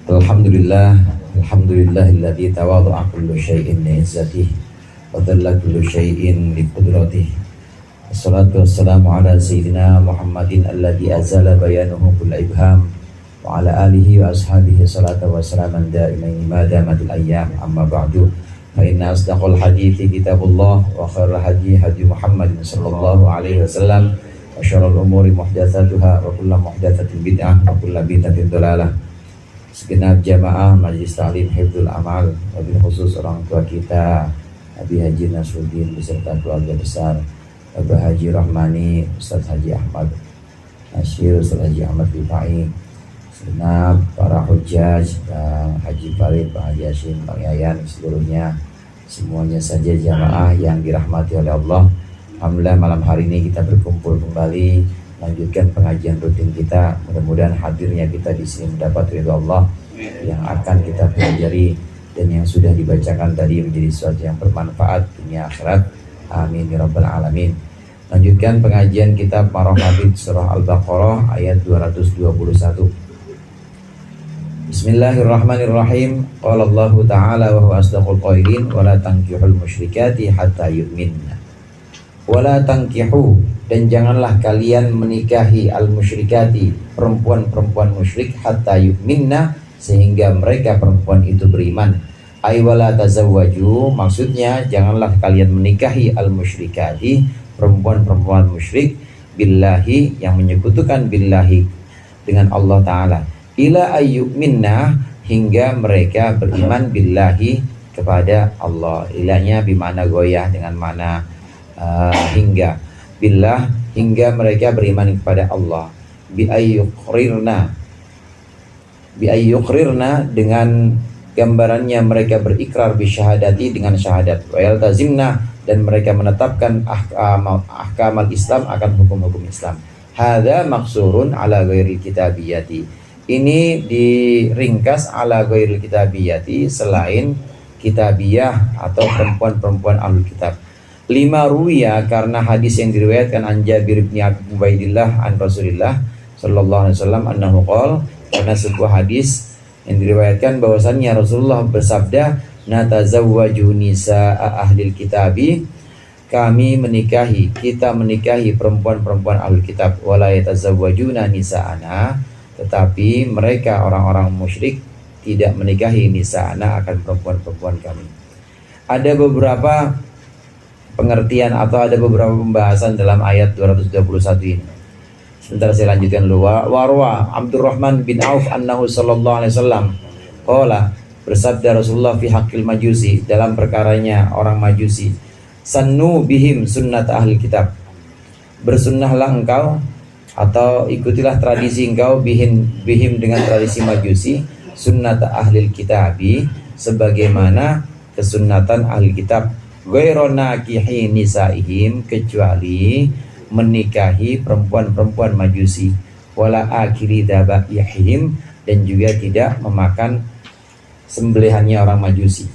Alhamdulillah, alhamdulillahilladzi tawadha'a kullu syai'in li'izzatihi wa dhalla kullu syai'in liqudratihi. Wassalatu wassalamu ala sayyidina Muhammadin alladzi azala bayanuhu kulla ibham wa ala alihi wa ashabihi salatu wa salaman da'imaini ma damatil ayyam. Amma ba'du, fa inna asdaqal hadithi kitabullah wa khairal hadi hadi Muhammadin sallallahu alaihi wasallam wa syarrul umuri muhdatsatuha wa kullu muhdatsatin bid'ah wa kullu bid'atin dhalalah. Segenap jamaah Majelis Ta'lim Hifdzul Amal, wabil khusus orang tua kita Abi Haji Nasruddin beserta keluarga besar Bapak Haji Rahmani, Ustaz Haji Ahmad Nasyir, Ustaz Haji Ahmad Rifai, segenap para hujjaj, Bang Haji Farid, Bang Haji Hashim, Bang Yayan, seluruhnya, semuanya saja jamaah yang dirahmati oleh Allah. Alhamdulillah malam hari ini kita berkumpul kembali lanjutkan pengajian rutin kita. Mudah-mudahan hadirnya kita di sini mendapat ridha Allah yang akan kita pelajari dan yang sudah dibacakan tadi menjadi sesuatu yang bermanfaat dunia akhirat. Amin ya rabbal alamin. Lanjutkan pengajian kitab Marahmabid surah Al-Baqarah ayat 221. Bismillahirrahmanirrahim. Qala Allahu ta'ala wa huwa asdaqul qailin wa la tankihul musyrikati hatta yu'minna. Wala tangkihu, dan janganlah kalian menikahi al-musyrikati, perempuan-perempuan musyrik, hatta yu'minna, sehingga mereka perempuan itu beriman. Ay wala tazawwaju, maksudnya janganlah kalian menikahi al-musyrikati, perempuan-perempuan musyrik, billahi, yang menyekutukan billahi dengan Allah Ta'ala, ila ayyu'minna, hingga mereka beriman billahi kepada Allah. Ilahnya bimana goyah dengan mana hingga, billah, hingga mereka beriman kepada Allah. Bi ayyuqrirna, dengan gambarannya mereka berikrar bisyahadati, dengan syahadat, wa yaltazimna, dan mereka menetapkan ahkamal Islam, akan hukum-hukum Islam. Hadza maksurun ala ghairil kitabiyati, ini diringkas ala ghairil kitabiyati, selain kitabiyah atau perempuan-perempuan ahlul kitab. Lima ruwiya, karena hadis yang diriwayatkan an Jabir bin Ubaidillah an Rasulillah sallallahu alaihi wasallam annahu qol, karena sebuah hadis yang diriwayatkan bahwasannya Rasulullah bersabda, natazawwaju nisaa ahlil kitabi, kami menikahi, kita menikahi perempuan-perempuan ahlul kitab, wala yatazawwajuna nisaana, tetapi mereka orang-orang musyrik tidak menikahi nisaana, akan perempuan-perempuan kami. Ada beberapa pengertian atau ada beberapa pembahasan dalam ayat 221 ini. Sebentar saya lanjutkan dulu. Warwa Abdurrahman bin Auf annahu sallallahu alaihi wasallam qala, bersabda Rasulullah fi haqqil majusi, dalam perkaranya orang majusi, sannu bihim sunnat ahli kitab, bersunnahlah engkau atau ikutilah tradisi engkau bihim dengan tradisi majusi, sunnat ahli kitabi, sebagaimana kesunnatan ahli kitab, ghairona kihi nisaihim, kecuali menikahi perempuan-perempuan majusi, wala akhiri dhabaihim, dan juga tidak memakan sembelihannya orang majusi.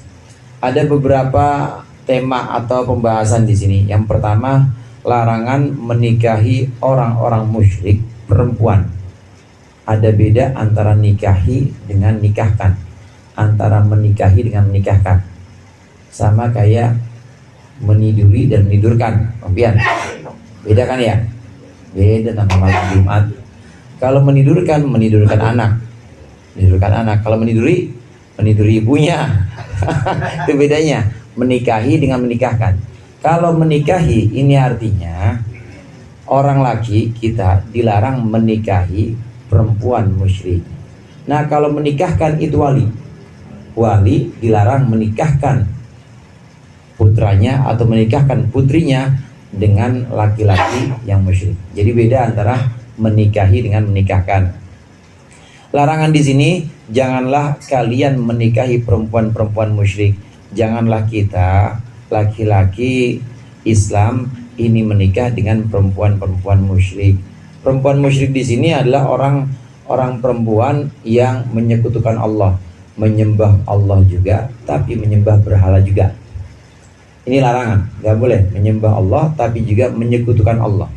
Ada beberapa tema atau pembahasan di sini. Yang pertama, larangan menikahi orang-orang musyrik perempuan. Ada beda antara nikahi dengan nikahkan, antara menikahi dengan menikahkan. Sama kayak meniduri dan menidurkan, Pian. Beda kan ya? Beda sama malam Jumat. Kalau menidurkan anak. Menidurkan anak. Kalau meniduri ibunya. Itu bedanya. Menikahi dengan menikahkan. Kalau menikahi, ini artinya orang laki kita dilarang menikahi perempuan musyrik. Nah, kalau menikahkan itu wali. Wali dilarang menikahkan putranya atau menikahkan putrinya dengan laki-laki yang musyrik. Jadi beda antara menikahi dengan menikahkan. Larangan di sini, janganlah kalian menikahi perempuan-perempuan musyrik. Janganlah kita laki-laki Islam ini menikah dengan perempuan-perempuan musyrik. Perempuan musyrik di sini adalah orang perempuan yang menyekutukan Allah, menyembah Allah juga, tapi menyembah berhala juga. Ini larangan, nggak boleh menyembah Allah tapi juga menyekutukan Allah.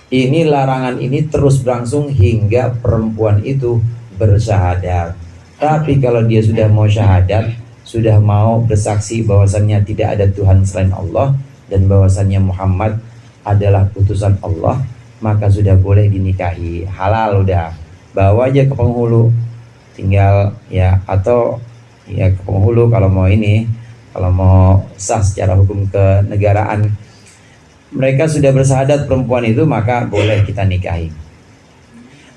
Ini larangan ini terus berlangsung hingga perempuan itu bersyahadat. Tapi kalau dia sudah mau syahadat, sudah mau bersaksi bahwasannya tidak ada Tuhan selain Allah dan bahwasannya Muhammad adalah utusan Allah, maka sudah boleh dinikahi, halal udah. Bawa aja ke penghulu, tinggal ya, atau ya ke penghulu kalau mau ini, kalau mau sah secara hukum kenegaraan. Mereka sudah bersyahadat perempuan itu, maka boleh kita nikahi.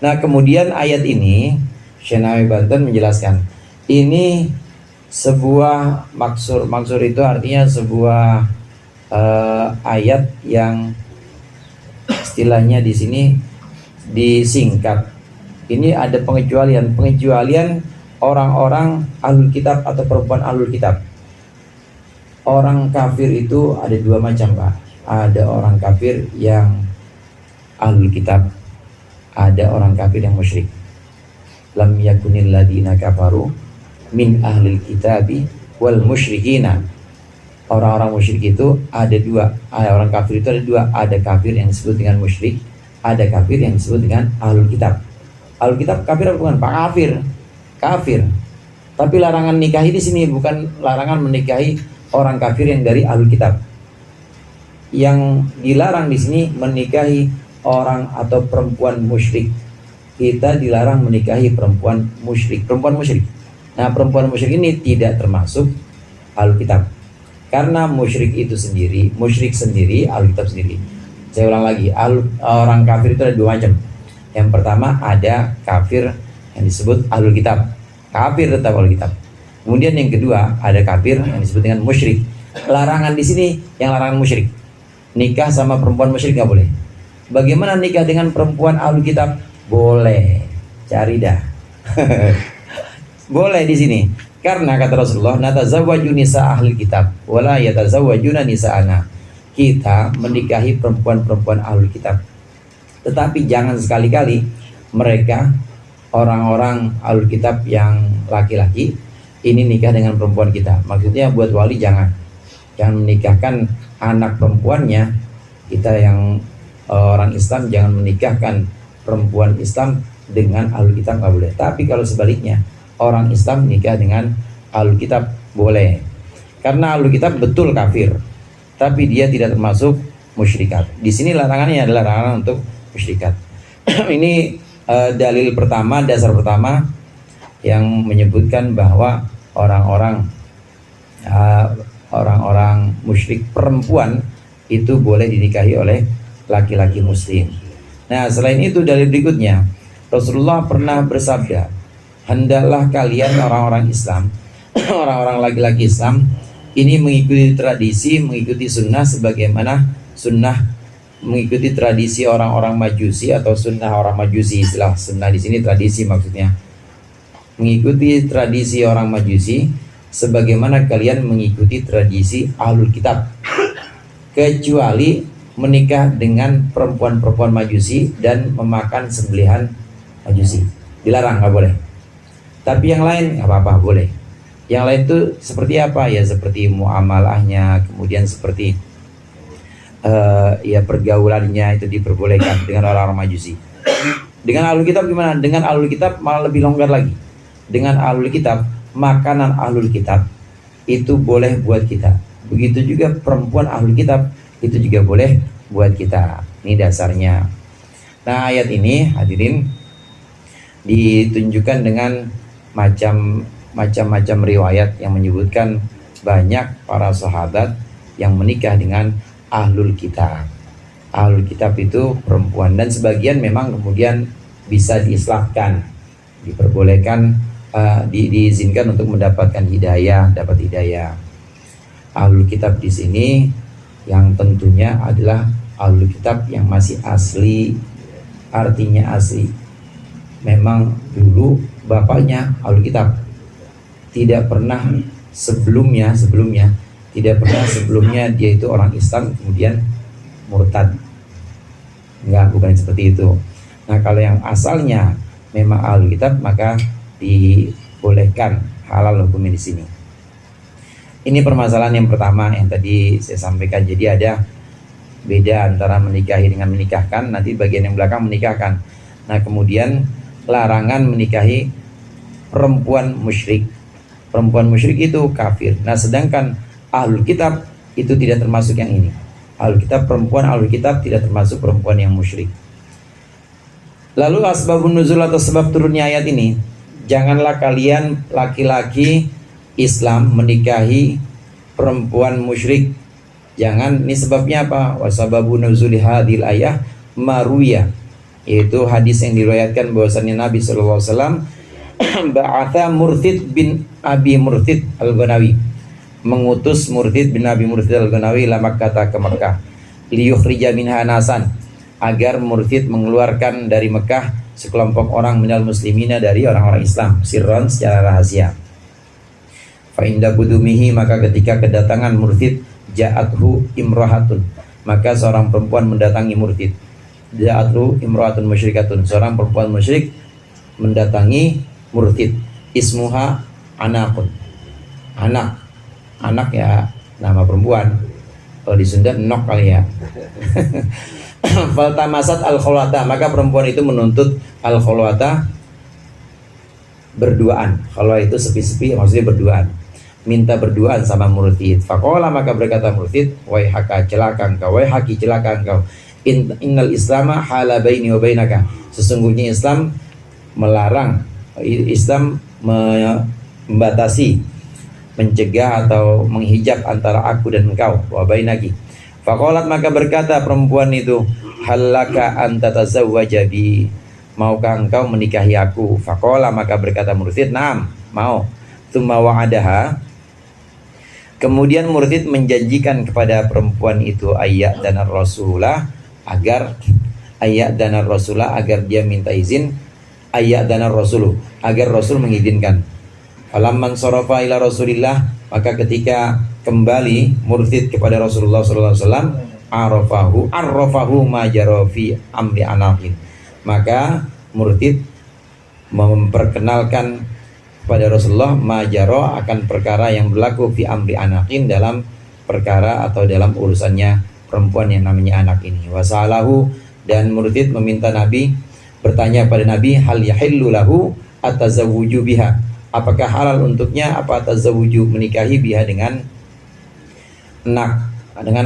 Nah, kemudian ayat ini Syekh Nawawi Banten menjelaskan, ini sebuah maksur itu artinya sebuah ayat yang istilahnya di sini disingkat. Ini ada pengecualian orang-orang ahlul kitab atau perempuan ahlul kitab. Orang kafir itu ada dua macam, Pak. Ada orang kafir yang ahlul kitab, ada orang kafir yang musyrik. Lam yakunil ladina kafaru min ahlil kitabi wal musyrikina. Orang-orang musyrik itu ada dua. Orang kafir itu ada dua. Ada kafir yang disebut dengan musyrik, ada kafir yang disebut dengan ahlul kitab. Ahlul kitab kafir apa bukan? Pak kafir. Kafir. Tapi larangan nikahi di sini bukan larangan menikahi orang kafir yang dari ahlul kitab. Yang dilarang di sini menikahi orang atau perempuan musyrik. Kita dilarang menikahi perempuan musyrik. Nah, perempuan musyrik ini tidak termasuk ahlul kitab. Karena musyrik sendiri, ahlul kitab sendiri. Saya ulang lagi, orang kafir itu ada dua macam. Yang pertama ada kafir yang disebut ahlul kitab. Kafir tetap ahlul kitab. Kemudian yang kedua ada kafir yang disebut dengan musyrik. Larangan di sini yang larangan musyrik. Nikah sama perempuan musyrik nggak boleh. Bagaimana nikah dengan perempuan ahlul kitab? Boleh. Cari dah. Boleh di sini. Karena kata Rasulullah, natazawwaju nisa ahli kitab wala yatazawwajuna nisa'ana. Kita menikahi perempuan-perempuan ahlul kitab. Tetapi jangan sekali-kali mereka orang-orang ahlul kitab yang laki-laki ini nikah dengan perempuan kita. Maksudnya buat wali jangan menikahkan anak perempuannya. Kita yang orang Islam jangan menikahkan perempuan Islam dengan ahlul kitab, nggak boleh. Tapi kalau sebaliknya orang Islam nikah dengan ahlul kitab boleh. Karena ahlul kitab betul kafir, tapi dia tidak termasuk musyrikat. Di sini larangannya adalah larangan untuk musyrikat. Ini dalil pertama, dasar pertama yang menyebutkan bahwa orang-orang musyrik perempuan itu boleh dinikahi oleh laki-laki muslim. Nah, selain itu dalil berikutnya, Rasulullah pernah bersabda, hendaklah kalian orang-orang Islam, orang-orang laki-laki Islam ini mengikuti tradisi, mengikuti sunnah sebagaimana sunnah mengikuti tradisi orang-orang Majusi atau sunnah orang Majusi. Istilah sunnah di sini tradisi maksudnya. Mengikuti tradisi orang Majusi sebagaimana kalian mengikuti tradisi ahlul kitab. Kecuali menikah dengan perempuan-perempuan Majusi dan memakan sembelihan Majusi. Dilarang, nggak boleh. Tapi yang lain nggak apa-apa, boleh. Yang lain itu seperti apa? Ya seperti muamalahnya, kemudian seperti ya pergaulannya itu diperbolehkan dengan orang-orang Majusi. Dengan ahlul kitab gimana? Dengan ahlul kitab malah lebih longgar lagi. Dengan ahlul kitab, makanan ahlul kitab itu boleh buat kita. Begitu juga perempuan ahlul kitab itu juga boleh buat kita. Ini dasarnya. Nah, ayat ini hadirin ditunjukkan dengan macam-macam riwayat yang menyebutkan banyak para sahabat yang menikah dengan ahlul kitab. Ahlul kitab itu perempuan, dan sebagian memang kemudian bisa diislahkan, diperbolehkan, diizinkan untuk mendapatkan hidayah, dapat hidayah. Ahlul kitab di sini yang tentunya adalah ahlul kitab yang masih asli, artinya asli. Memang dulu bapaknya ahlul kitab, tidak pernah sebelumnya dia itu orang Islam kemudian murtad. Enggak, bukan seperti itu. Nah, kalau yang asalnya memang ahlul kitab maka dibolehkan, halal hukumnya di sini. Ini permasalahan yang pertama yang tadi saya sampaikan. Jadi ada beda antara menikahi dengan menikahkan. Nanti bagian yang belakang menikahkan. Nah, kemudian larangan menikahi perempuan musyrik. Perempuan musyrik itu kafir. Nah, sedangkan ahlul kitab itu tidak termasuk yang ini. Ahlul kitab, perempuan ahlul kitab tidak termasuk perempuan yang musyrik. Lalu asbabun nuzul atau sebab turunnya ayat ini, janganlah kalian laki-laki Islam menikahi perempuan musyrik. Jangan. Ini sebabnya apa? Wasababun nuzul hadil ayah maruya, yaitu hadis yang diriwayatkan bahwasannya Nabi sallallahu alaihi wasallam ba'atha Murthid bin Abi Murthid al-Ghanawi, mengutus Murthid bin Abi Murthid al-Ghanawi ila Makkah, ke Makkah, liyukhrija minha nasan, agar Murthid mengeluarkan dari Mekah sekelompok orang minal muslimina, dari orang-orang Islam, sirron, secara rahasia. Fa inda qudumihi, maka ketika kedatangan Murthid, ja'athu imrahatun, maka seorang perempuan mendatangi Murthid. Ja'athu imrahatun musyrikatun, seorang perempuan musyrik mendatangi Murthid. Ismuha anakun, anak ya, nama perempuan. Kalau di Sunda nok kali ya. Faltamasat al-khulwata, maka perempuan itu menuntut al-khulwata, berduaan. Kalau itu sepi-sepi maksudnya berduaan, minta berduaan sama Murthid. Faqala, maka berkata Murthid, waihaka, celaka engkau, waihaki, celaka engkau, innal islama hala baini wa bainaka, sesungguhnya Islam melarang, Islam membatasi, mencegah atau menghijab antara aku dan engkau, wa bainaki. Faqalat, maka berkata perempuan itu, halaka anta tazawwaja bi, maukah engkau menikahi aku? Faqala, maka berkata Murthid, na'am, mau. Tsumma wa'adaha, kemudian Murthid menjanjikan kepada perempuan itu, ayat dan Rasulullah, agar dia minta izin, ayat dan Rasul, agar Rasul mengizinkan. Falamman sarafa ila Rasulillah, maka ketika kembali Murthid kepada Rasulullah sallallahu alaihi wasallam, arrafahu ma jara fi amri anaqin, maka Murthid memperkenalkan kepada Rasulullah majaro, akan perkara yang berlaku fi amri anaqin, dalam perkara atau dalam urusannya perempuan yang namanya anak ini. Wasalahu, dan Murthid meminta Nabi, bertanya pada Nabi, hal yahillu lahu atazawuju biha, apakah halal untuknya apa tazawuju, menikahi biha, dengan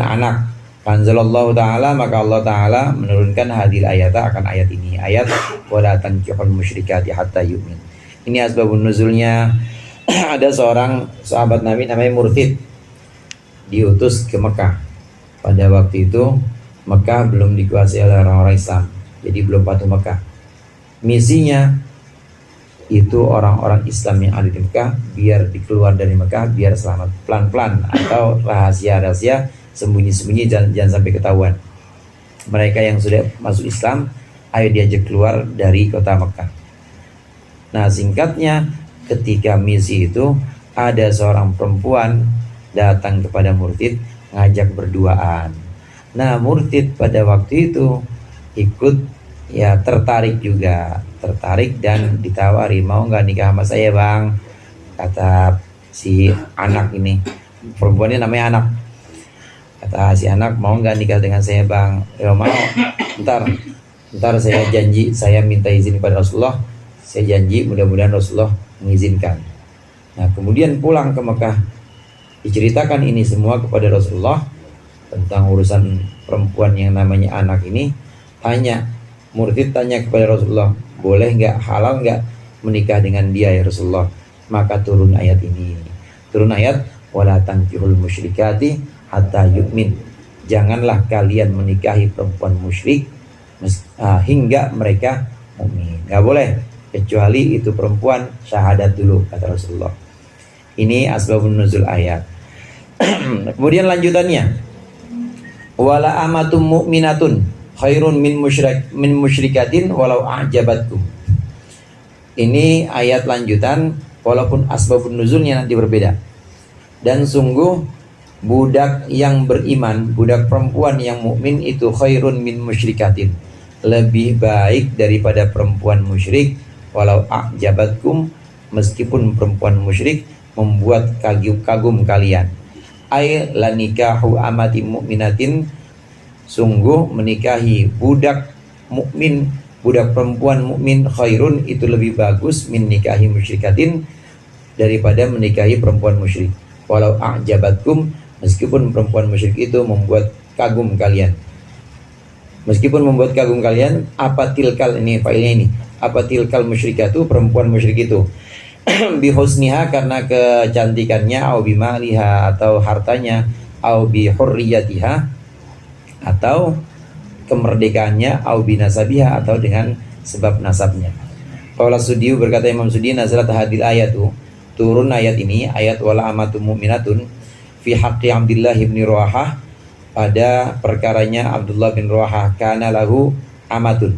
anak. Anzalallahu ta'ala, maka Allah ta'ala menurunkan hadil ayata, akan ayat ini, ayat wala tankihul musyrikati hatta yu'min. Ini asbabun nuzulnya. Ada seorang sahabat Nabi namanya Murthid, diutus ke Mekah. Pada waktu itu Mekah belum dikuasai oleh orang-orang Islam, jadi belum patuh Mekah. Misinya itu orang-orang Islam yang ada di Mekah biar dikeluar dari Mekah, biar selamat, pelan-pelan atau rahasia-rahasia, sembunyi-sembunyi, jangan sampai ketahuan. Mereka yang sudah masuk Islam, ayo diajak keluar dari kota Mekah. Nah, singkatnya, ketika misi itu ada seorang perempuan datang kepada Murthid, ngajak berduaan. Nah, Murthid pada waktu itu ikut, ya tertarik juga, dan ditawari, mau nggak nikah sama saya bang? Kata si anak ini, perempuannya namanya Anak. Kata si Anak, mau nggak nikah dengan saya bang? Ya mau. Ntar saya janji, saya minta izin kepada Rasulullah, saya janji mudah-mudahan Rasulullah mengizinkan. Nah, kemudian pulang ke Mekah, diceritakan ini semua kepada Rasulullah tentang urusan perempuan yang namanya Anak ini. Murthid tanya kepada Rasulullah, boleh nggak, halal nggak menikah dengan dia ya Rasulullah? Maka turun ayat ini, wala tankihul musyrikati hatta yu'min, janganlah kalian menikahi perempuan musyrik hingga mereka mukmin. Nggak boleh kecuali itu perempuan syahadat dulu, kata Rasulullah. Ini asbabun nuzul ayat. Kemudian lanjutannya, wala amatum mu'minatun khairun min musyrikatin walau a'jabatkum. Ini ayat lanjutan, walaupun asbabun nuzulnya nanti berbeda. Dan sungguh budak yang beriman, budak perempuan yang mukmin itu khairun min musyrikatin, lebih baik daripada perempuan musyrik, walau a'jabatkum, meskipun perempuan musyrik membuat kagum kalian. Ay lanikahu amati mu'minatin, sungguh menikahi budak mukmin budak perempuan mukmin khairun, itu lebih bagus min nikahi musyrikatin, daripada menikahi perempuan musyrik. Walau a'jabatkum, meskipun perempuan musyrik itu membuat kagum kalian. Meskipun membuat kagum kalian, apa tilkal, ini failnya ini, apa tilkal musyrikatu, perempuan musyrik itu, bihusniha, karena kecantikannya, au bimaliha, atau hartanya, au bihurriyatiha, atau kemerdekaannya, au binasabiha, atau dengan sebab nasabnya. Qala Sudiyu, berkata Imam Sudi, nazalat hadil ayatu, turun ayat ini, ayat wala amatu mu'minatun fi haqqi Abdullah bin Ruahah, pada perkaranya Abdullah bin Ruahah, kana lahu amatun,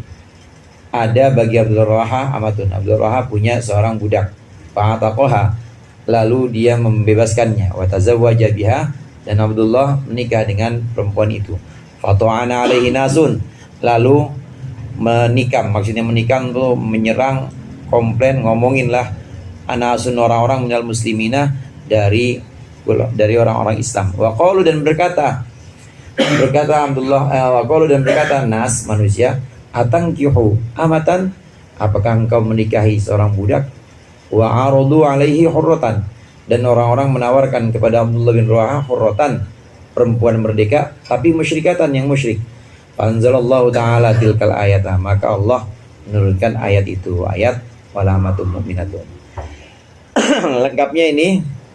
ada bagi Abdullah Ruahah amatun, Abdullah Ruahah punya seorang budak, fa'ataqaha, lalu dia membebaskannya, wa tazawwaja biha, dan Abdullah menikah dengan perempuan itu. Fatu'ana alaihi nasun, lalu menikam, maksudnya menikam itu menyerang, komplain, ngomonginlah anasun, orang-orang minal muslimina, dari orang-orang Islam. Wa qalu, dan berkata Abdullah, wa qalu, dan berkata nas, manusia, atangkihu amatan, apakah engkau menikahi seorang budak? Wa aradu alaihi hurratan, dan orang-orang menawarkan kepada Abdullah bin Ruahah hurratan, perempuan merdeka, tapi musyrikatan, yang musyrik. Anzalallahu ta'ala tilkal ayata, maka Allah menurunkan ayat itu, ayat wala amatum mu'minatun.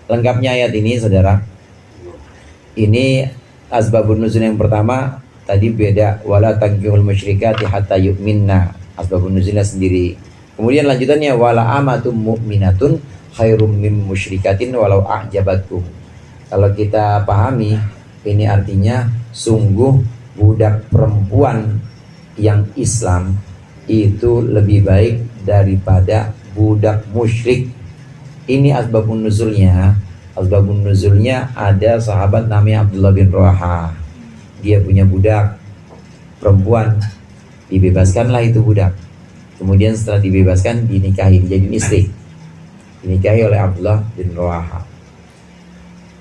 Lengkapnya ayat ini, saudara, ini asbabun nuzul yang pertama tadi beda, wala tankihul musyrikati hatta yu'minna, asbabun nuzulnya sendiri. Kemudian lanjutannya wala amatum mu'minatun khairum mim musyrikatin walau a'jabatkum. Kalau kita pahami, ini artinya sungguh budak perempuan yang Islam itu lebih baik daripada budak musyrik. Ini asbabun nuzulnya. Asbabun nuzulnya ada sahabat namanya Abdullah bin Ruahah. Dia punya budak perempuan, dibebaskanlah itu budak. Kemudian setelah dibebaskan dinikahi, dijadiin istri, dinikahi oleh Abdullah bin Ruahah.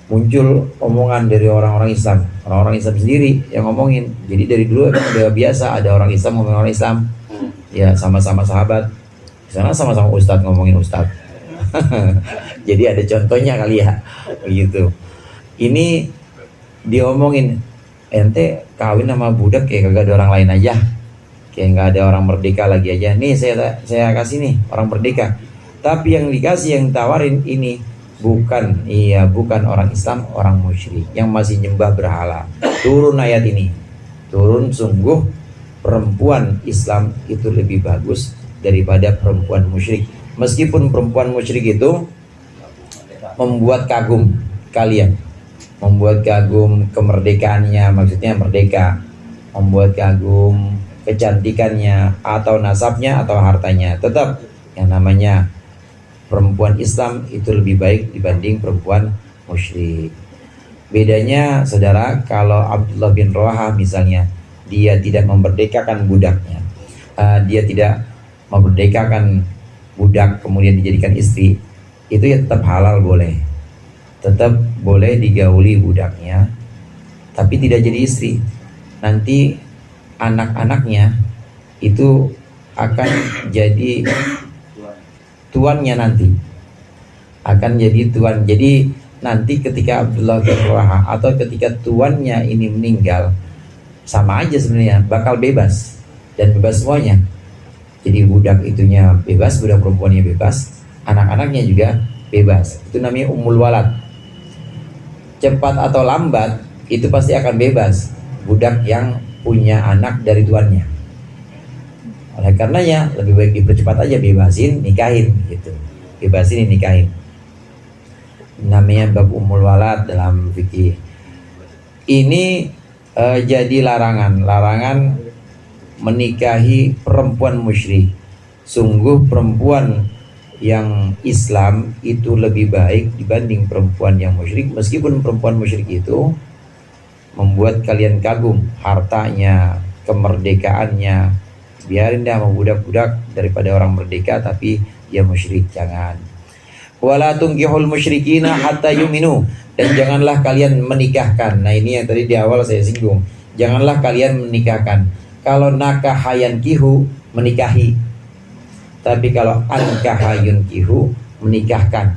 Muncul omongan dari orang-orang Islam, orang-orang Islam sendiri yang ngomongin. Jadi dari dulu emang udah biasa ada orang Islam ngomongin orang Islam, ya sama-sama sahabat, di sana sama-sama ustadz ngomongin ustadz. Jadi ada contohnya kali ya, begitu. Ini diomongin, ente kawin sama budak kayak kagak ada orang lain aja, kayak nggak ada orang merdeka lagi aja. Nih saya kasih nih orang merdeka, tapi yang dikasih, yang tawarin ini bukan orang Islam, orang musyrik yang masih nyembah berhala. Turun ayat ini, turun sungguh perempuan Islam itu lebih bagus daripada perempuan musyrik. Meskipun perempuan musyrik itu membuat kagum kalian, membuat kagum kemerdekaannya, maksudnya merdeka, membuat kagum kecantikannya atau nasabnya atau hartanya, tetap yang namanya perempuan Islam itu lebih baik dibanding perempuan musyrik. Bedanya, saudara, kalau Abdullah bin Ruahah misalnya, dia tidak memerdekakan budaknya, dia tidak memerdekakan budak kemudian dijadikan istri, itu ya tetap halal, boleh, tetap boleh digauli budaknya, tapi tidak jadi istri. Nanti anak-anaknya itu akan jadi tuannya, nanti akan jadi tuan. Jadi nanti ketika Abdullah bin Ruahah atau ketika tuannya ini meninggal, sama aja sebenarnya, bakal bebas dan bebas semuanya. Jadi budak itunya bebas, budak perempuannya bebas, anak-anaknya juga bebas. Itu namanya ummul walad. Cepat atau lambat itu pasti akan bebas budak yang punya anak dari tuannya. Oleh karenanya lebih baik dipercepat aja, bebasin, nikahin gitu. Bebasin, nikahin. Namanya bab ummul walad dalam fikih. Ini jadi larangan menikahi perempuan musyrik. Sungguh perempuan yang Islam itu lebih baik dibanding perempuan yang musyrik. Meskipun perempuan musyrik itu membuat kalian kagum, hartanya, kemerdekaannya, biarin dah mau budak-budak daripada orang merdeka tapi dia musyrik, jangan. Wala tunkihul musyrikina hatta yuminu, dan janganlah kalian menikahkan. Nah ini yang tadi di awal saya singgung, janganlah kalian menikahkan. Kalau nakahayan kihu, menikahi. Tapi kalau ankaha yunkihu, menikahkan.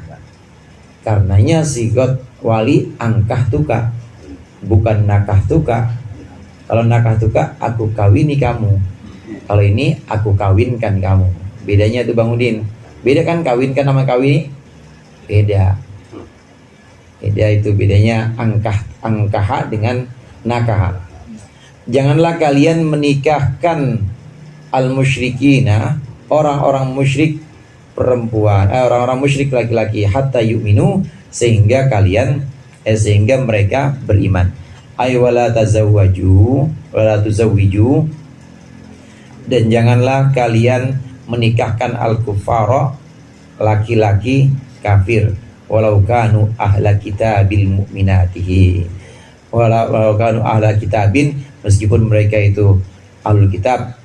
Karenanya sigot wali angkah tuka, bukan nakah tuka. Kalau nakah tuka, aku kawini kamu. Kalau ini aku kawinkan kamu. Bedanya itu Bang Udin. Beda kan kawinkan sama kawini? Beda. Beda itu bedanya angkah dengan nakah. Janganlah kalian menikahkan al-musyrikina, orang-orang musyrik perempuan, orang-orang musyrik laki-laki, hatta yu'minu, sehingga mereka beriman. Ay wala tazawwaju wala tuzawwiju, dan janganlah kalian menikahkan al-kuffara, laki-laki kafir, walau kanu ahla kitabil mu'minatihi, walau kanu ahla kitabin, meskipun mereka itu ahlul kitab.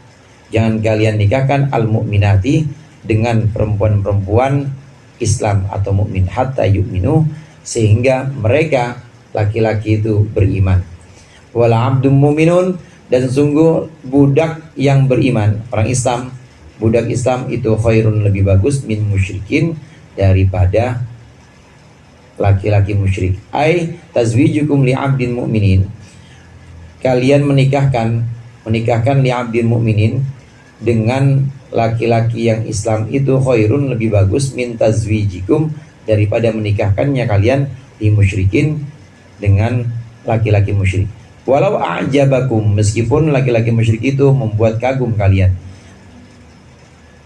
Jangan kalian nikahkan al-mu'minati, dengan perempuan-perempuan Islam atau mukmin, hatta yu'minu, sehingga mereka laki-laki itu beriman. Wala abdum mu'minun, dan sungguh budak yang beriman, orang Islam, budak Islam itu khairun, lebih bagus, min musyrikin, daripada laki-laki musyrik. Ai tazwijukum li abdin mu'minin, kalian menikahkan li abdin mu'minin, dengan laki-laki yang Islam itu khairun, lebih bagus, min tazwijikum, daripada menikahkannya kalian di musyrikin, dengan laki-laki musyrik. Walau a'jabakum, meskipun laki-laki musyrik itu membuat kagum kalian.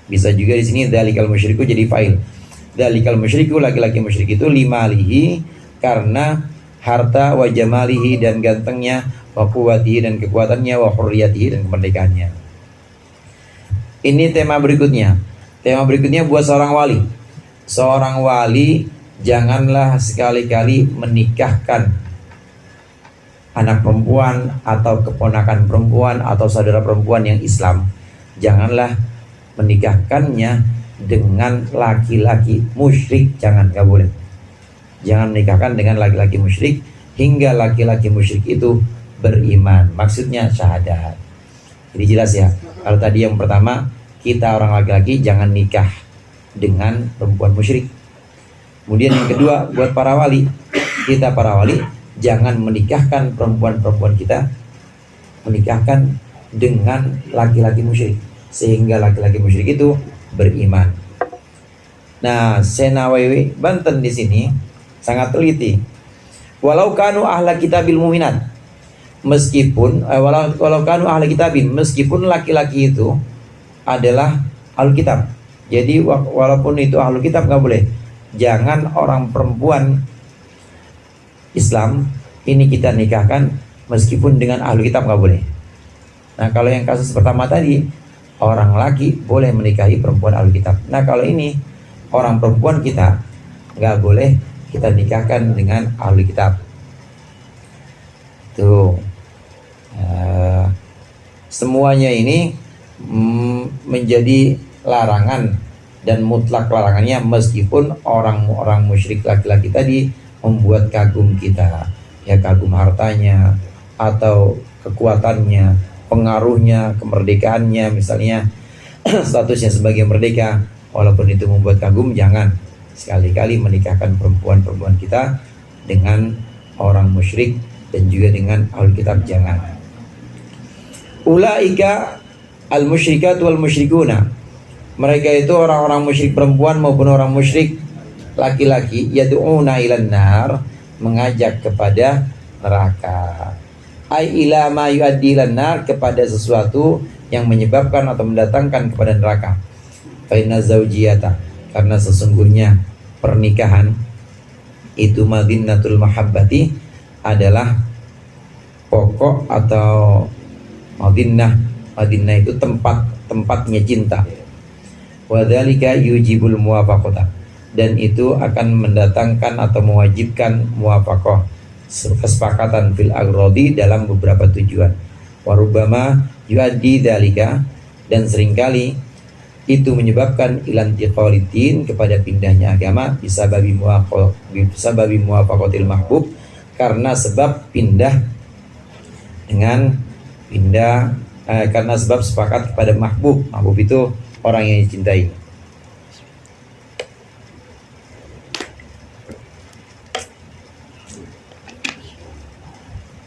Bisa juga di sini dalikal musyriku jadi fa'il. Dalikal musyriku, laki-laki musyrik itu, limalihi, karena harta, wa jamalihi, dan gantengnya, wa quwwatihi, dan kekuatannya, wa hurriyatihi, dan kemerdekaannya. Ini tema berikutnya. Tema berikutnya buat seorang wali. Seorang wali janganlah sekali-kali menikahkan anak perempuan atau keponakan perempuan atau saudara perempuan yang Islam. Janganlah menikahkannya dengan laki-laki musyrik. Jangan, gak boleh. Jangan menikahkan dengan laki-laki musyrik hingga laki-laki musyrik itu beriman. Maksudnya syahadat. Jadi jelas ya. Kalau tadi yang pertama, kita orang laki-laki jangan nikah dengan perempuan musyrik. Kemudian yang kedua, buat para wali, kita para wali jangan menikahkan perempuan-perempuan kita, menikahkan dengan laki-laki musyrik, sehingga laki-laki musyrik itu beriman. Nah, Senawawi Banten di sini sangat teliti. Walau kanu ahla kitabil mu'minat, meskipun walau kanu ahla kitabin, meskipun laki-laki itu adalah ahlul kitab. Jadi walaupun itu ahlul kitab nggak boleh. Jangan orang perempuan Islam ini kita nikahkan meskipun dengan ahlul kitab, nggak boleh. Nah, kalau yang kasus pertama tadi, orang laki boleh menikahi perempuan ahlul kitab. Nah, kalau ini orang perempuan kita nggak boleh kita nikahkan dengan ahlul kitab. Tuh, semuanya ini menjadi larangan dan mutlak larangannya, meskipun orang-orang musyrik laki-laki tadi membuat kagum kita, ya kagum hartanya atau kekuatannya, pengaruhnya, kemerdekaannya, misalnya statusnya sebagai merdeka, walaupun itu membuat kagum, jangan sekali-kali menikahkan perempuan-perempuan kita dengan orang musyrik dan juga dengan ahlul kitab, jangan. Ulaika al-musyrikat wal musyrikuna, mereka itu orang-orang musyrik perempuan maupun orang musyrik laki-laki, yad'una ilan nar, mengajak kepada neraka. Ai ila ma yuaddi ilan nar, kepada sesuatu yang menyebabkan atau mendatangkan kepada neraka. Fa inna zaujiyata, karena sesungguhnya pernikahan itu madinnatul mahabbati, adalah pokok atau Madinah itu tempatnya cinta. Wadzalika yujibul muwafaqata, dan itu akan mendatangkan atau mewajibkan muwafaqah, kesepakatan fil agrodi, dalam beberapa tujuan. Warubama yuaddi dzalika, dan seringkali itu menyebabkan ilantiqalidin, kepada pindahnya agama, bisa babi muwafaqatil mahbub, karena sebab pindah karena sebab sepakat kepada mahbub. Mahbub itu orang yang dicintai.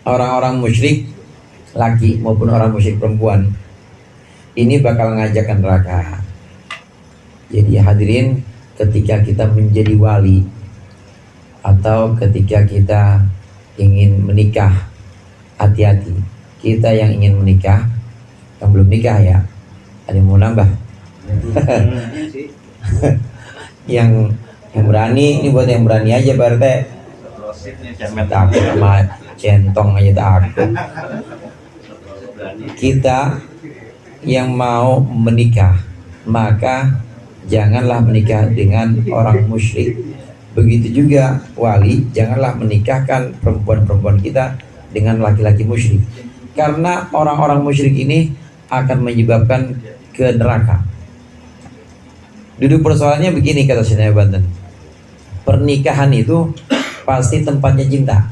Orang-orang musyrik laki maupun orang musyrik perempuan ini bakal ngajak ke neraka. Jadi hadirin, ketika kita menjadi wali atau ketika kita ingin menikah, hati-hati. Kita yang ingin menikah, yang belum nikah ya, ada yang mau nambah? yang berani, ini buat yang berani aja Pak RT. Takut sama centong aja takut. Kita yang mau menikah, maka janganlah menikah dengan orang musyrik. Begitu juga wali, janganlah menikahkan perempuan-perempuan kita dengan laki-laki musyrik. Karena orang-orang musyrik ini akan menyebabkan ke neraka. Duduk persoalannya begini kata Syekh Banten. Pernikahan itu pasti tempatnya cinta.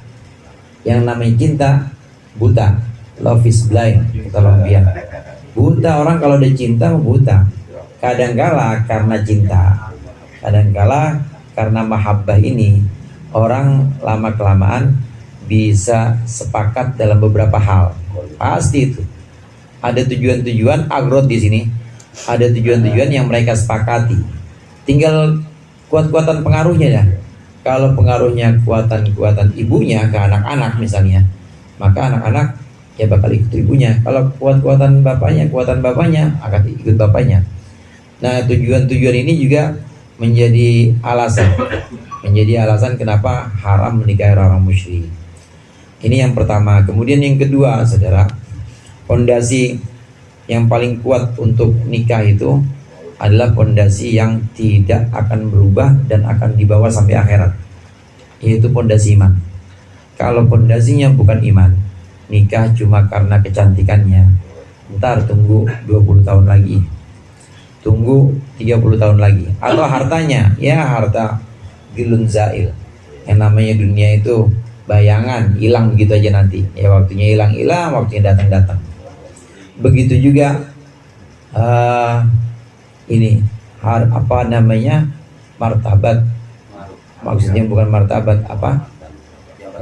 Yang namanya cinta buta. Love is blind, kata Lampian. Buta, orang kalau udah cinta buta. Kadangkala karena cinta, kadangkala karena mahabbah ini, orang lama-kelamaan bisa sepakat dalam beberapa hal. Pasti itu. Ada tujuan-tujuan agrot di sini. Ada tujuan-tujuan yang mereka sepakati. Tinggal kuat-kuatan pengaruhnya ya. Kalau pengaruhnya kuatan-kuatan ibunya ke anak-anak misalnya, maka anak-anak ya bakal ikut ibunya. Kalau kuatan bapaknya akan ikut bapaknya. Nah, tujuan-tujuan ini juga menjadi alasan kenapa haram menikahi orang musyrik. Ini yang pertama. Kemudian yang kedua, saudara, fondasi yang paling kuat untuk nikah itu adalah fondasi yang tidak akan berubah dan akan dibawa sampai akhirat, yaitu fondasi iman. Kalau fondasinya bukan iman, nikah cuma karena kecantikannya, ntar tunggu 20 tahun lagi, tunggu 30 tahun lagi. Atau hartanya, ya harta gilun zail. Yang namanya dunia itu bayangan, hilang begitu aja nanti. Ya waktunya hilang, waktunya datang. Begitu juga martabat. Maksudnya bukan martabat,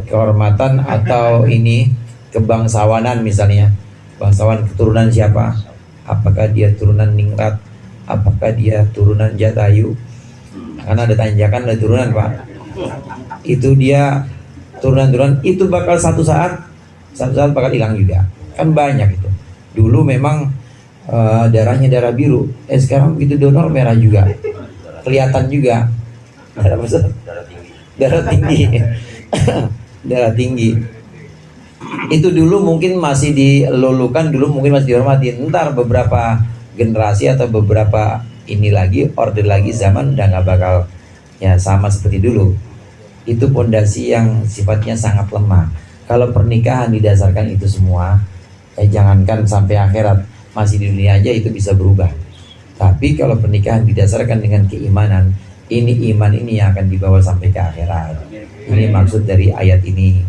kehormatan atau ini kebangsawanan misalnya. Bangsawan keturunan siapa? Apakah dia turunan Ningrat? Apakah dia turunan Jatayu? Karena ada tanjakan, ada turunan Pak. Itu dia turunan itu bakal satu saat bakal hilang juga. Kan banyak itu. Dulu memang darahnya darah biru. Sekarang begitu donor merah juga. Kelihatan juga. Darah tinggi. Darah tinggi. Itu dulu mungkin masih dilulukan, dulu mungkin masih dihormati. Ntar beberapa generasi atau beberapa orde lagi zaman udah nggak bakal ya sama seperti dulu. Itu pondasi yang sifatnya sangat lemah. Kalau pernikahan didasarkan itu semua, jangankan sampai akhirat, masih di dunia aja itu bisa berubah. Tapi kalau pernikahan didasarkan dengan keimanan, iman ini yang akan dibawa sampai ke akhirat. Ini maksud dari ayat ini.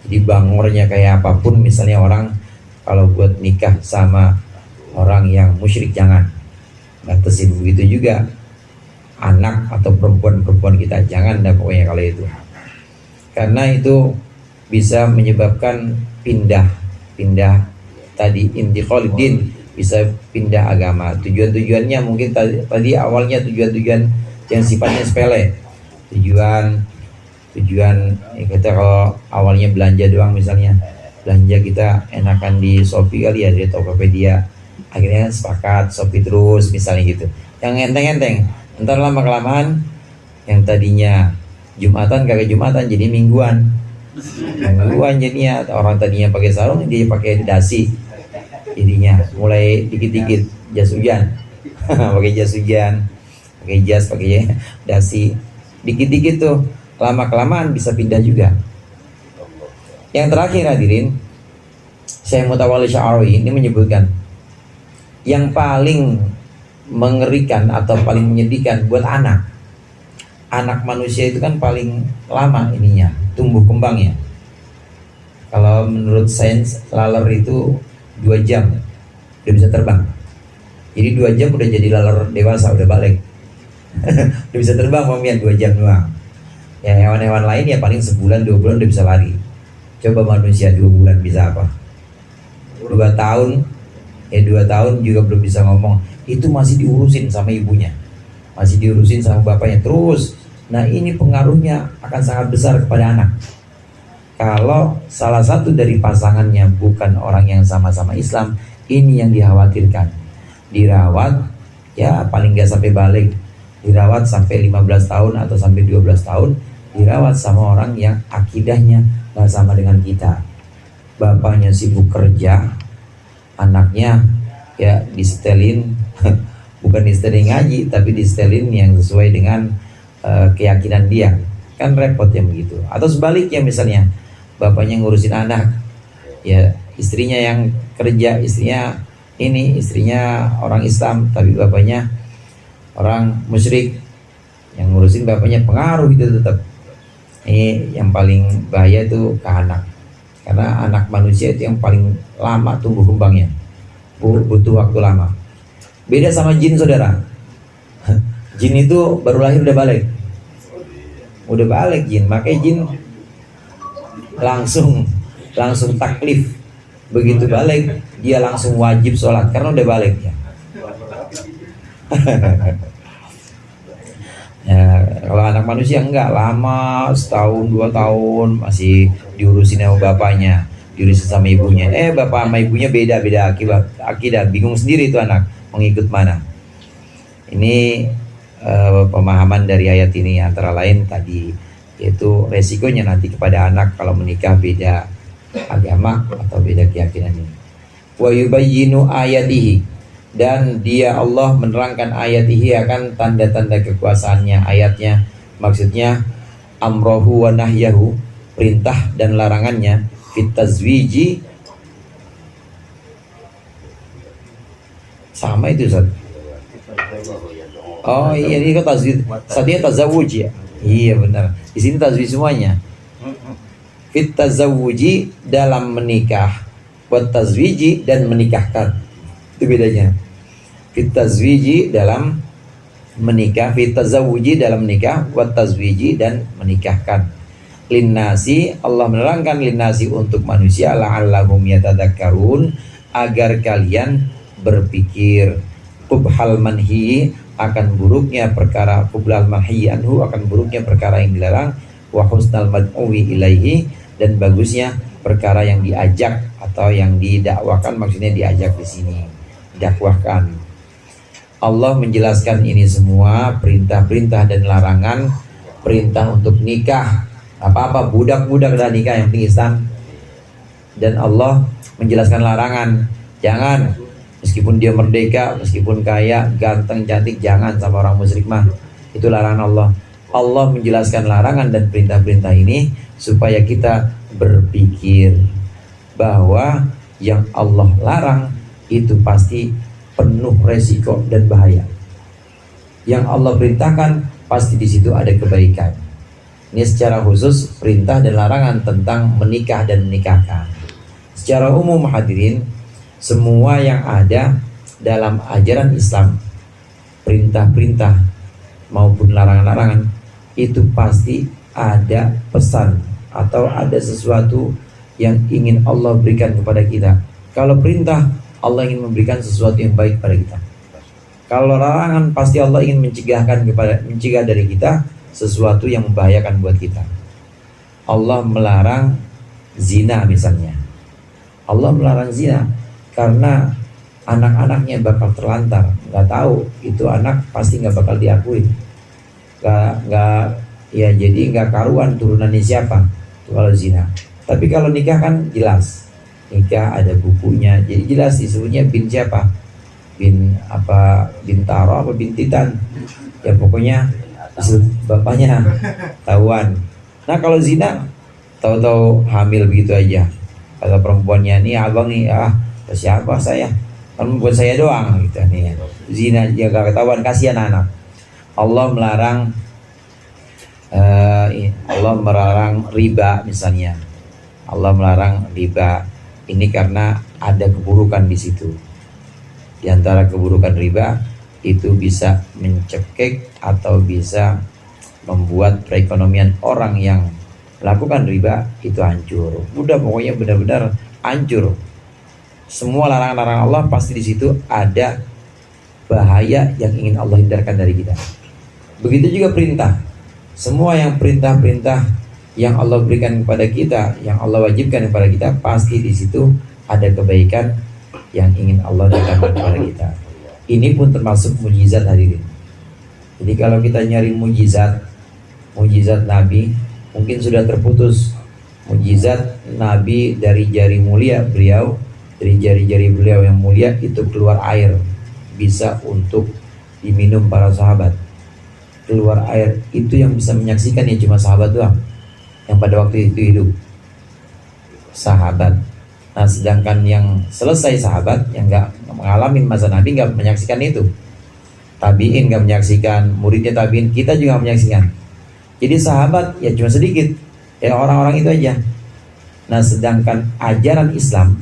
Jadi bangornya kayak apapun, misalnya orang kalau buat nikah sama orang yang musyrik jangan. Batasin begitu juga anak atau perempuan kita jangan dah pokoknya kalau itu. Karena itu bisa menyebabkan pindah tadi intiqalidin, bisa pindah agama. Tujuannya mungkin tadi awalnya tujuan yang sifatnya sepele. Tujuan kita kalau awalnya belanja doang, misalnya belanja kita enakan di Shopee kali ya, di Tokopedia, akhirnya sepakat Shopee terus misalnya gitu, yang enteng-enteng. Ntar lama-kelamaan yang tadinya Jumatan kagak Jumatan jadi mingguan jadinya. Orang tadinya pakai sarung dia pakai dasi, jadinya mulai dikit-dikit jas hujan pakai jas hujan, pakai dasi, dikit-dikit tuh. Lama-kelamaan bisa pindah juga. Yang terakhir hadirin, Syekh Mutawalli Sya'rawi ini menyebutkan yang paling mengerikan atau paling menyedihkan buat anak manusia itu kan paling lama ininya tumbuh kembangnya. Kalau menurut sains laler itu 2 jam udah bisa terbang. Jadi 2 jam udah jadi laler dewasa, udah balik. Udah bisa terbang mamian 2 jam doang. Ya hewan-hewan lain ya paling sebulan 2 bulan udah bisa lari. Coba manusia 2 bulan bisa apa? 2 tahun, ya 2 tahun juga belum bisa ngomong. Itu masih diurusin sama ibunya, masih diurusin sama bapaknya terus. Nah ini pengaruhnya akan sangat besar kepada anak. Kalau salah satu dari pasangannya bukan orang yang sama-sama Islam, ini yang dikhawatirkan. Dirawat, ya paling gak sampai balik, dirawat sampai 15 tahun atau sampai 12 tahun, dirawat sama orang yang akidahnya gak sama dengan kita. Bapaknya sibuk kerja, anaknya ya disetelin, bukan disetelin ngaji, tapi disetelin yang sesuai dengan keyakinan dia. Kan repot ya begitu. Atau sebaliknya misalnya, bapaknya ngurusin anak, ya istrinya yang kerja, istrinya orang Islam tapi bapaknya orang musyrik, yang ngurusin bapaknya pengaruh itu tetap. Ini yang paling bahaya itu ke anak, karena anak manusia itu yang paling lama tumbuh kembangnya, butuh waktu lama. Beda sama jin saudara. Jin itu baru lahir udah balik jin, makanya jin langsung taklif. Begitu balik dia langsung wajib sholat karena udah balik ya. Ya kalau anak manusia enggak, lama, setahun 2 tahun masih diurusin sama bapaknya, diurusin sama ibunya. Bapak sama ibunya beda akidah, bingung sendiri itu anak mau ngikut mana. Ini pemahaman dari ayat ini antara lain tadi, yaitu resikonya nanti kepada anak kalau menikah beda agama atau beda keyakinan ini. Wa yubayyinu ayatihi, dan dia Allah menerangkan ayatihi akan tanda-tanda kekuasaannya. Ayatnya maksudnya amrohu wa nahyahu, perintah dan larangannya, fit tazwiji, sama itu Ustaz. Oh iya, ini kan tazwij. Tadinya tazawuj ya. Iya benar. Di sini tazwij semuanya. Fit tazawuji, dalam menikah, wa tazwiji, dan menikahkan. Itu bedanya. Fit tazwiji dalam menikah, fit tazawuji dalam menikah, wa tazwiji dan menikahkan. Linnasi, Allah menerangkan linnasi untuk manusia, la'allahum yatadzakkarun, agar kalian berpikir. Qubhal manhi, akan buruknya perkara, qubhal manhi anhu, akan buruknya perkara yang dilarang, wa husnal mad'uwi ilaihi, dan bagusnya perkara yang diajak atau yang didakwakan. Maksudnya diajak di sini, dakwahkan. Allah menjelaskan ini semua, perintah-perintah dan larangan. Perintah untuk nikah, apa-apa budak-budak dan nikah yang penting Islam. Dan Allah menjelaskan larangan, jangan, meskipun dia merdeka, meskipun kaya, ganteng, cantik, jangan sama orang musyrik mah. Itu larangan Allah. Allah menjelaskan larangan dan perintah-perintah ini supaya kita berpikir bahwa yang Allah larang itu pasti penuh resiko dan bahaya. Yang Allah perintahkan pasti di situ ada kebaikan. Ini secara khusus perintah dan larangan tentang menikah dan menikahkan. Secara umum hadirin, semua yang ada dalam ajaran Islam, perintah-perintah maupun larangan-larangan, itu pasti ada pesan atau ada sesuatu yang ingin Allah berikan kepada kita. Kalau perintah, Allah ingin memberikan sesuatu yang baik pada kita. Kalau larangan, pasti Allah ingin mencegah dari kita sesuatu yang membahayakan buat kita. Allah melarang zina misalnya. Allah melarang zina karena anak-anaknya bakal terlantar, nggak tahu itu anak pasti nggak bakal diakui, nggak ya, jadi nggak karuan turunannya siapa itu kalau zina. Tapi kalau nikah kan jelas, nikah ada bukunya, jadi jelas disebutnya bin siapa, bin apa, bintaro apa bintitan, ya pokoknya bapaknya tahuan. Nah kalau zina tahu-tahu hamil begitu aja, kata perempuannya, nih abang nih, siapa saya, kan buat saya doang gitu nih. Zina jaga ketahuan, kasihan anak. Allah melarang riba misalnya. Allah melarang riba ini karena ada keburukan di situ. Di antara keburukan riba itu bisa mencekik atau bisa membuat perekonomian orang yang melakukan riba itu hancur. Udah pokoknya benar-benar hancur. Semua larangan-larangan Allah pasti di situ ada bahaya yang ingin Allah hindarkan dari kita. Begitu juga perintah. Semua yang perintah-perintah yang Allah berikan kepada kita, yang Allah wajibkan kepada kita, pasti di situ ada kebaikan yang ingin Allah datangkan kepada kita. Ini pun termasuk mujizat hadirin. Jadi kalau kita nyari mujizat Nabi mungkin sudah terputus. Mujizat Nabi dari jari mulia beliau, dari jari-jari beliau yang mulia itu keluar air, bisa untuk diminum para sahabat. Keluar air itu yang bisa menyaksikan ya cuma sahabat doang, yang pada waktu itu hidup, sahabat. Nah sedangkan yang selesai sahabat yang nggak mengalami masa Nabi nggak menyaksikan itu. Tabiin nggak menyaksikan, muridnya tabiin, kita juga nggak menyaksikan. Jadi sahabat ya cuma sedikit, ya orang-orang itu aja. Nah sedangkan ajaran Islam,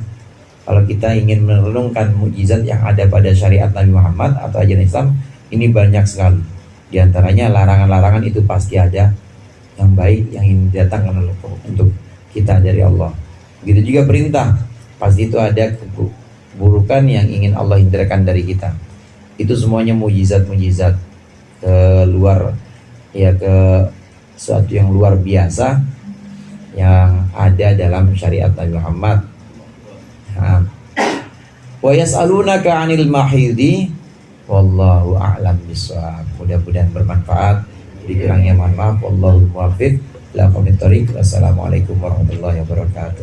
kalau kita ingin merenungkan mukjizat yang ada pada syariat Nabi Muhammad atau ajaran Islam, ini banyak sekali. Di antaranya larangan-larangan itu pasti ada yang baik yang ingin didatangkan untuk kita dari Allah. Begitu juga perintah, pasti itu ada keburukan yang ingin Allah hindarkan dari kita. Itu semuanya mujizat-mujizat keluar ya, ke suatu yang luar biasa yang ada dalam syariat Nabi Muhammad. Wa yas'alunaka 'anil mahidi wallahu a'lam bishawab. Mudah-mudahan bermanfaat. Dikurangnya mohon maaf. Wallahu muwaffiq. Wassalamualaikum warahmatullahi wabarakatuh.